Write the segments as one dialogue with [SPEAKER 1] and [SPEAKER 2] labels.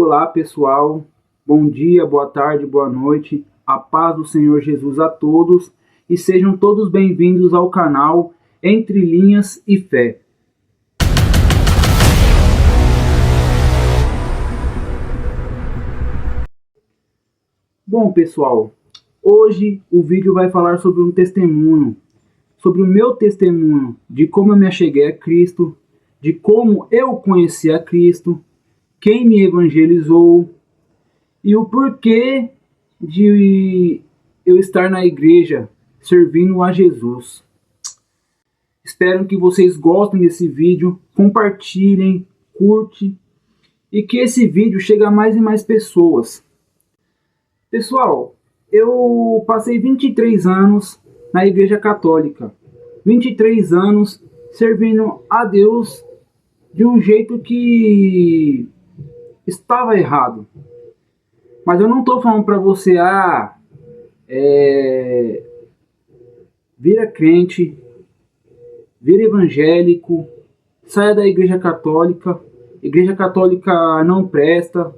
[SPEAKER 1] Olá pessoal, bom dia, boa tarde, boa noite, a paz do Senhor Jesus a todos e sejam todos bem-vindos ao canal Entre Linhas e Fé. Bom pessoal, hoje o vídeo vai falar sobre um testemunho, sobre o meu testemunho de como eu me acheguei a Cristo, de como eu conheci a Cristo, quem me evangelizou e o porquê de eu estar na igreja servindo a Jesus. Espero que vocês gostem desse vídeo, compartilhem, curtem e que esse vídeo chegue a mais e mais pessoas. Pessoal, eu passei 23 anos na igreja católica, 23 anos servindo a Deus de um jeito que estava errado. Mas eu não estou falando para você, vira crente, vira evangélico, saia da igreja católica não presta.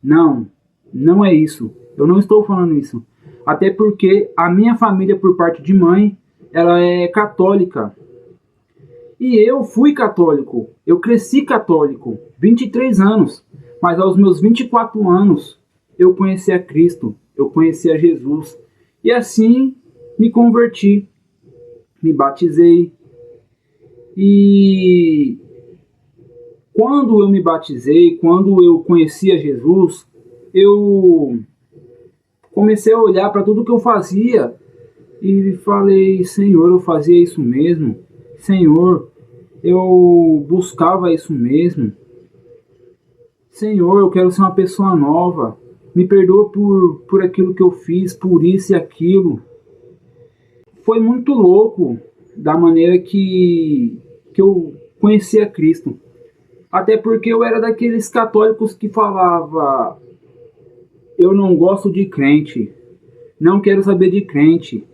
[SPEAKER 1] Não, não é isso. Eu não estou falando isso. Até porque a minha família, por parte de mãe, ela é católica. E eu fui católico, eu cresci católico, 23 anos. Mas aos meus 24 anos, eu conheci a Cristo, eu conheci a Jesus. E assim me converti, me batizei. E quando eu me batizei, quando eu conheci a Jesus, eu comecei a olhar para tudo que eu fazia e falei, Senhor, eu fazia isso mesmo? Senhor, eu buscava isso mesmo? Senhor, eu quero ser uma pessoa nova. Me perdoa por aquilo que eu fiz, por isso e aquilo. Foi muito louco da maneira que eu conheci a Cristo. Até porque eu era daqueles católicos que falava, eu não gosto de crente, não quero saber de crente.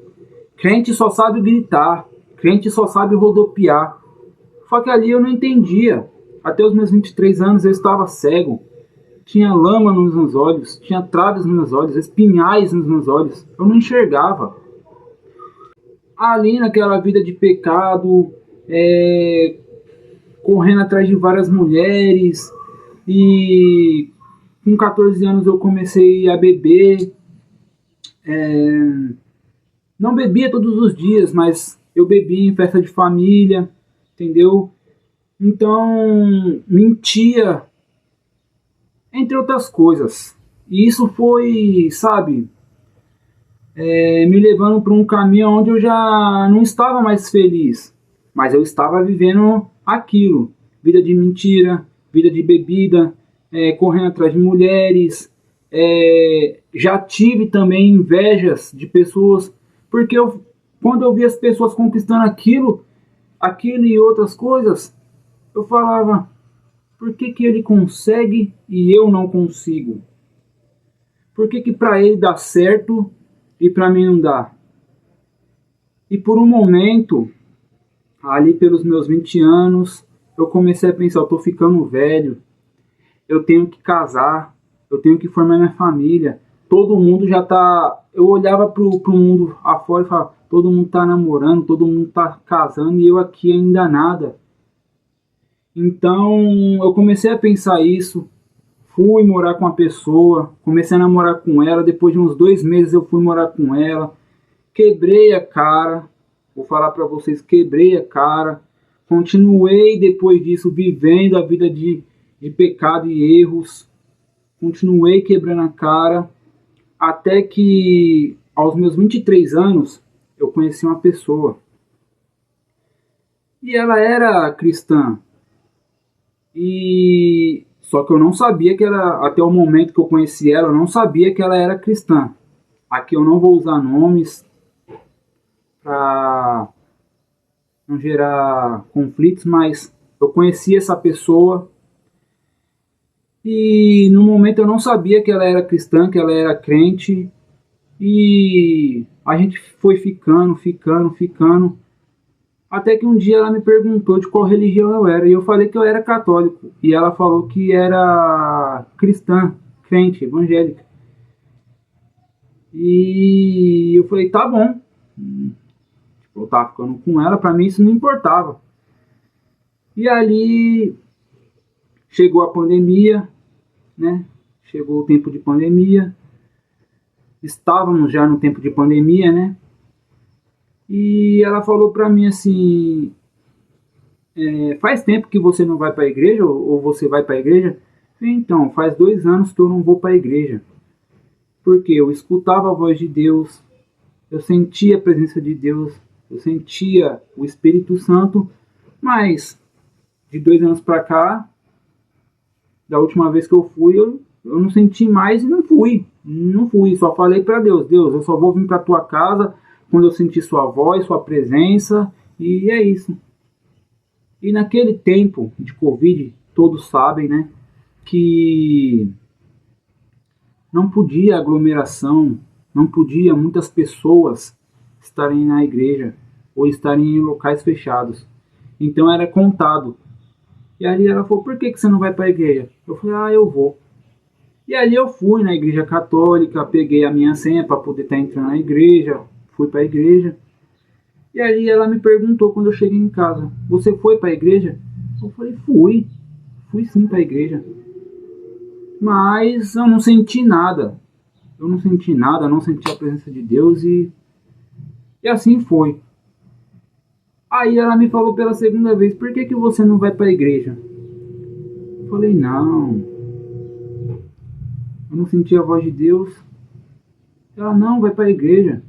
[SPEAKER 1] Crente só sabe gritar, crente só sabe rodopiar. Só que ali eu não entendia. Até os meus 23 anos eu estava cego. Tinha lama nos meus olhos, tinha traves nos meus olhos, espinhais nos meus olhos. Eu não enxergava. Ali naquela vida de pecado, correndo atrás de várias mulheres. E com 14 anos eu comecei a beber. Não bebia todos os dias, mas eu bebia em festa de família, entendeu? Então, mentia, entre outras coisas. E isso foi, sabe, me levando para um caminho onde eu já não estava mais feliz. Mas eu estava vivendo aquilo. Vida de mentira, vida de bebida, correndo atrás de mulheres. Já tive também invejas de pessoas, porque quando eu via as pessoas conquistando aquilo e outras coisas, eu falava, por que ele consegue e eu não consigo? Por que para ele dá certo e para mim não dá? E por um momento, ali pelos meus 20 anos, eu comecei a pensar, eu estou ficando velho, eu tenho que casar, eu tenho que formar minha família. Todo mundo já está... Eu olhava para o mundo afora e falava, todo mundo está namorando, todo mundo está casando e eu aqui ainda nada. Então eu comecei a pensar isso, fui morar com a pessoa, comecei a namorar com ela, depois de uns 2 meses eu fui morar com ela, quebrei a cara, vou falar para vocês, quebrei a cara, continuei depois disso vivendo a vida de pecado e erros, continuei quebrando a cara, até que aos meus 23 anos eu conheci uma pessoa, e ela era cristã. E só que eu não sabia que ela, até o momento que eu conheci ela, eu não sabia que ela era cristã. Aqui eu não vou usar nomes para não gerar conflitos, mas eu conheci essa pessoa e no momento eu não sabia que ela era cristã, que ela era crente, e a gente foi ficando. Até que um dia ela me perguntou de qual religião eu era, e eu falei que eu era católico. E ela falou que era cristã, crente, evangélica. E eu falei, tá bom. Tipo, eu tava ficando com ela, pra mim isso não importava. E ali chegou a pandemia, né? Chegou o tempo de pandemia. Estávamos já no tempo de pandemia, né? E ela falou pra mim assim, faz tempo que você não vai para a igreja, ou você vai para a igreja? Então, faz 2 anos que eu não vou para a igreja. Porque eu escutava a voz de Deus, eu sentia a presença de Deus, eu sentia o Espírito Santo, mas de 2 anos para cá, da última vez que eu fui, eu não senti mais e não fui. Não fui, só falei para Deus, Deus, eu só vou vir para tua casa quando eu sentir sua voz, sua presença, e é isso. E naquele tempo de Covid, todos sabem, né, que não podia aglomeração, não podia muitas pessoas estarem na igreja ou estarem em locais fechados. Então era contado. E ali ela falou, por que você não vai para a igreja? Eu falei, eu vou. E ali eu fui na igreja católica, peguei a minha senha para poder estar entrando na igreja, fui para a igreja. E ali ela me perguntou quando eu cheguei em casa, você foi para a igreja? Eu falei, fui sim para a igreja. Mas eu não senti nada. Não senti a presença de Deus e assim foi. Aí ela me falou pela segunda vez, por que você não vai para a igreja? Eu falei, não, eu não senti a voz de Deus. Ela, não, vai para a igreja.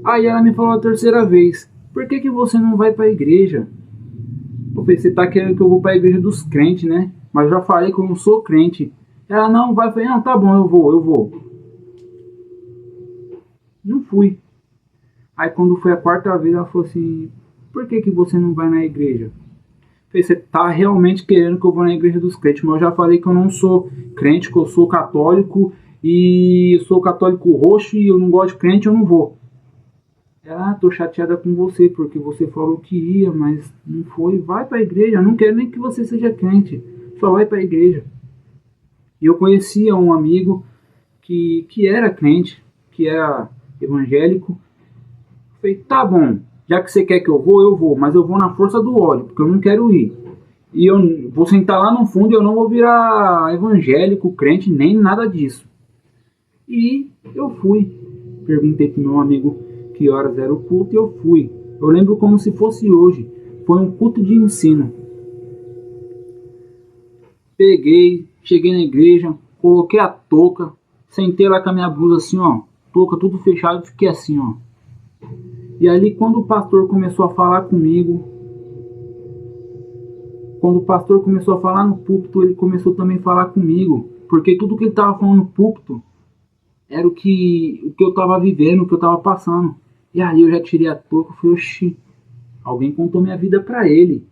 [SPEAKER 1] Aí ela me falou a terceira vez, por que você não vai para a igreja? Eu falei, você tá querendo que eu vou para a igreja dos crentes, né? Mas já falei que eu não sou crente. Ela, não, vai. Eu falei, não, tá bom, eu vou. Não fui. Aí quando foi a quarta vez, ela falou assim, por que você não vai na igreja? Eu falei, você tá realmente querendo que eu vou na igreja dos crentes, mas eu já falei que eu não sou crente, que eu sou católico, e eu sou católico roxo, e eu não gosto de crente, eu não vou. Ela, tô chateada com você, porque você falou que ia, mas não foi. Vai pra igreja, eu não quero nem que você seja crente, só vai pra igreja. E eu conhecia um amigo que era crente, que era evangélico. Eu falei, tá bom, já que você quer que eu vou, mas eu vou na força do ódio, porque eu não quero ir. E eu vou sentar lá no fundo e eu não vou virar evangélico, crente, nem nada disso. E eu fui. Perguntei pro meu amigo que horas era o culto e eu fui. Eu lembro como se fosse hoje. Foi um culto de ensino. Peguei, cheguei na igreja, coloquei a touca, sentei lá com a minha blusa assim, ó, touca tudo fechado, fiquei assim, ó. E ali quando o pastor começou a falar comigo, quando o pastor começou a falar no púlpito, ele começou também a falar comigo, porque tudo que ele estava falando no púlpito era o que eu estava vivendo, o que eu estava passando. E aí eu já tirei a touca e falei, oxi, alguém contou minha vida pra ele.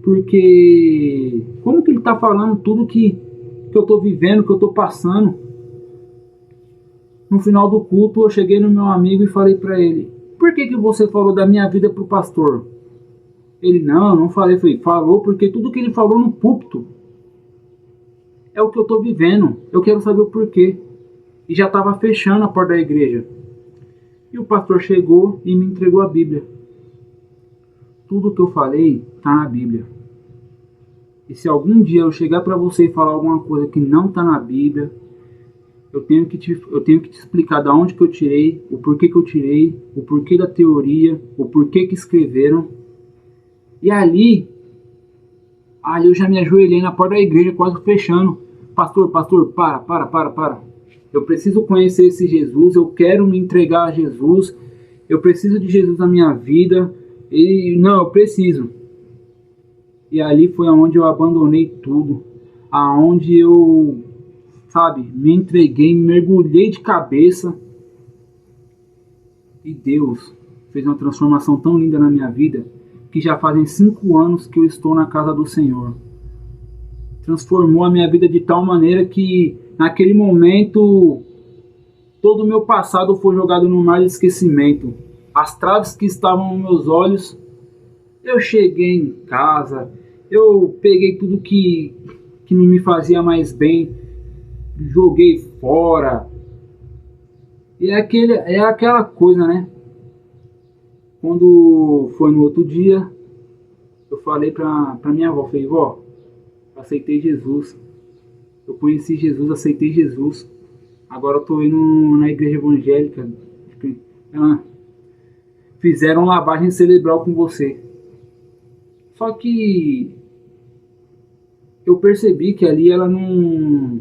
[SPEAKER 1] Porque como que ele tá falando tudo que eu tô vivendo, que eu tô passando? No final do culto eu cheguei no meu amigo e falei pra ele, por que você falou da minha vida pro pastor? Ele, não falei. Eu falei, falou porque tudo que ele falou no púlpito é o que eu tô vivendo. Eu quero saber o porquê. E já tava fechando a porta da igreja. E o pastor chegou e me entregou a Bíblia. Tudo que eu falei tá na Bíblia. E se algum dia eu chegar para você e falar alguma coisa que não está na Bíblia, eu tenho que te explicar de onde que eu tirei, o porquê que eu tirei, o porquê da teoria, o porquê que escreveram. E ali eu já me ajoelhei na porta da igreja, quase fechando. Pastor, para. Eu preciso conhecer esse Jesus, eu quero me entregar a Jesus, eu preciso de Jesus na minha vida. Eu preciso. E ali foi onde eu abandonei tudo, aonde eu, me entreguei, mergulhei de cabeça. E Deus fez uma transformação tão linda na minha vida, que já fazem 5 anos que eu estou na casa do Senhor. Transformou a minha vida de tal maneira que, naquele momento, todo o meu passado foi jogado no mar de esquecimento. as traves que estavam nos meus olhos. Eu cheguei em casa, eu peguei tudo que não me fazia mais bem, joguei fora. E é aquela coisa, né? Quando foi no outro dia, eu falei pra minha avó, falei, vó, aceitei Jesus. Eu conheci Jesus, aceitei Jesus. Agora eu tô indo na igreja evangélica. Ela fizeram lavagem cerebral com você. Só que eu percebi que ali ela não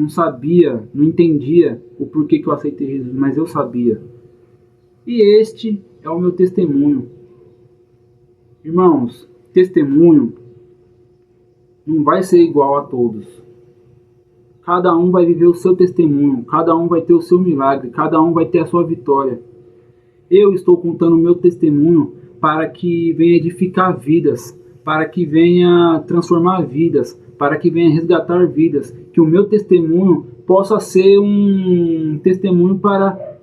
[SPEAKER 1] sabia, não entendia o porquê que eu aceitei Jesus, mas eu sabia. E este é o meu testemunho. Irmãos, testemunho não vai ser igual a todos. Cada um vai viver o seu testemunho, cada um vai ter o seu milagre, cada um vai ter a sua vitória. Eu estou contando o meu testemunho para que venha edificar vidas, para que venha transformar vidas, para que venha resgatar vidas, que o meu testemunho possa ser um testemunho para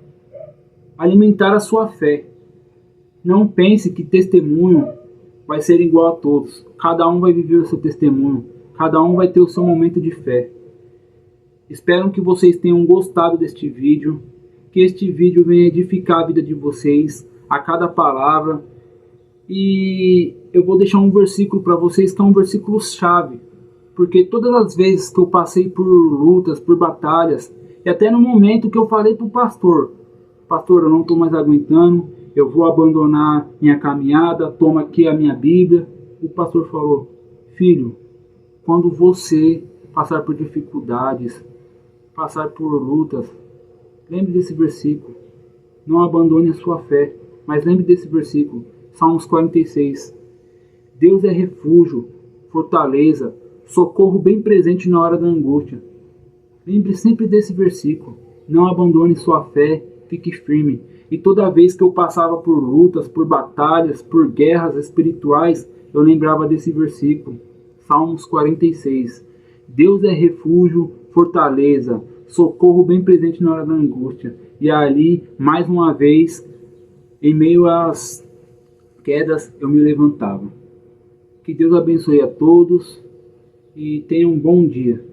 [SPEAKER 1] alimentar a sua fé. Não pense que testemunho vai ser igual a todos. Cada um vai viver o seu testemunho, cada um vai ter o seu momento de fé. Espero que vocês tenham gostado deste vídeo, que este vídeo venha edificar a vida de vocês a cada palavra. E eu vou deixar um versículo para vocês que é um versículo chave, porque todas as vezes que eu passei por lutas, por batalhas, e até no momento que eu falei para o pastor, eu não estou mais aguentando, eu vou abandonar minha caminhada, toma aqui a minha Bíblia. O pastor falou, filho, quando você passar por dificuldades, passar por lutas, lembre desse versículo. Não abandone a sua fé, mas lembre desse versículo. Salmos 46. Deus é refúgio, fortaleza, socorro bem presente na hora da angústia. Lembre sempre desse versículo. Não abandone sua fé, fique firme. E toda vez que eu passava por lutas, por batalhas, por guerras espirituais, eu lembrava desse versículo. Salmos 46. Deus é refúgio, fortaleza, socorro bem presente na hora da angústia. E ali, mais uma vez, em meio às quedas, eu me levantava. Que Deus abençoe a todos e tenham um bom dia.